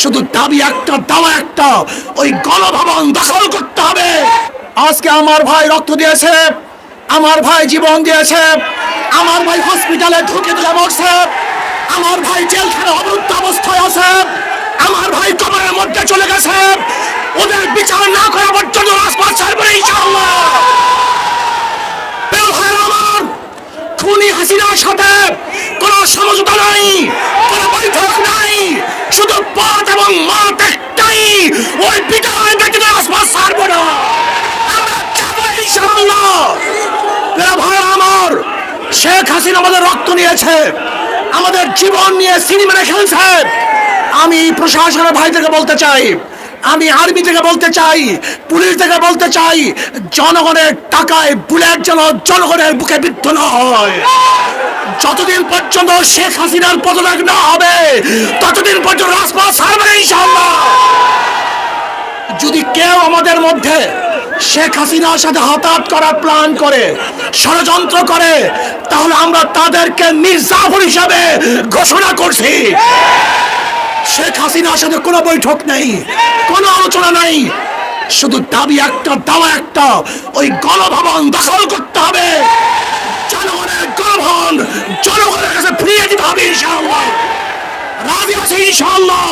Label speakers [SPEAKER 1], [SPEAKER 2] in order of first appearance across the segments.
[SPEAKER 1] শুধু দাবি একটা, দাওয়া একটা, ওই গণভবন দখল করতে হবে। আজকে আমার ভাই রক্ত দিয়েছে, আমার ভাই জীবন দিয়েছে, আমার ভাই হসপিটালে ঢুকে দিলে মরছে, আমার ভাই জেলখানায় অবরুদ্ধ অবস্থায় আছে, আমার ভাই কবরের মধ্যে চলে গেছে। ওদের বিচার না করা পর্যন্ত রাজপথ ছাড়বে না ইনশাআল্লাহ। আমার খুনি হাসিনার সাথে কোন সমঝোতা নাই, কোন বৈঠক নাই, শুধু পথ এবং মাঠ একটাই, ওই বিটায় ব্যতীত রাজপথ ছাড়বে না। আমরা যাবো ইনশাআল্লাহ। ভাই আমার, শেখ হাসিনা আমাদের রক্ত নিয়েছে, আমাদের জীবন নিয়ে সিনেমা খেলছে। আমি প্রশাসনের ভাইদেরকে বলতে চাই, আমি আর্মি থেকে বলতে চাই, পুলিশ থেকে বলতে চাই, জনগণের টাকায় বুলেট যেন জনগণের বুকে বিদ্ধ না হয়। যতদিন পর্যন্ত শেখ হাসিনার পদত্যাগ না হবে ততদিন পর্যন্ত রাজপথ ছাড়বে না ইনশাআল্লাহ। যদি কেউ আমাদের মধ্যে শেখ হাসিনার সাথে হাতাহাত করার প্ল্যান করে, ষড়যন্ত্র করে, তাহলে আমরা তাদেরকে মির্জাফর হিসাবে ঘোষণা করছি। শেখ হাসিনার সাথে কোনো বৈঠক নেই, কোনো আলোচনা নেই, শুধু দাবি একটা, দাওয়া একটা, ওই গণভবন দখল করতে হবে। জনগণের গণভবন জনগণের কাছে ফিরিয়ে দিতে হবে ইনশাআল্লাহ। রাজি আছে ইনশাআল্লাহ।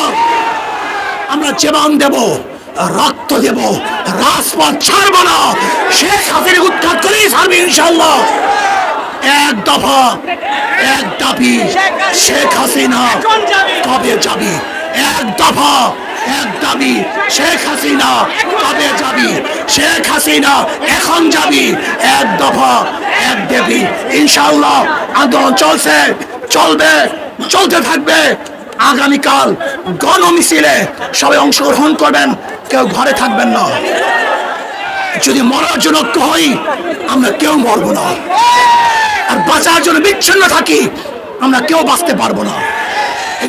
[SPEAKER 1] আমরা জীবন দেব, রক্ত দেব, রাজপথ ছাড়ব না। শেখ হাসিনা উৎখাত করেই ছাড়বে ইনশাআল্লাহ। এক দফা, এক দাবি, শেখ হাসিনা কবে যাবি? এক দফা, এক দাবি, শেখ হাসিনা কবে যাবি? শেখ হাসিনা এখন যাবি। এক দফা, এক দাবি, ইনশাআল্লাহ। আন্দোলন চলছে, চলবে, চলতে থাকবে। আগামীকাল গণমিছিলে সবাই অংশগ্রহণ করবেন, কেউ ঘরে থাকবেন না। যদি মরার জন্য হই, আমরা কেউ মরবো না। আর বাঁচার জন্য বিচ্ছিন্ন থাকি, আমরা কেউ বাঁচতে পারবো না।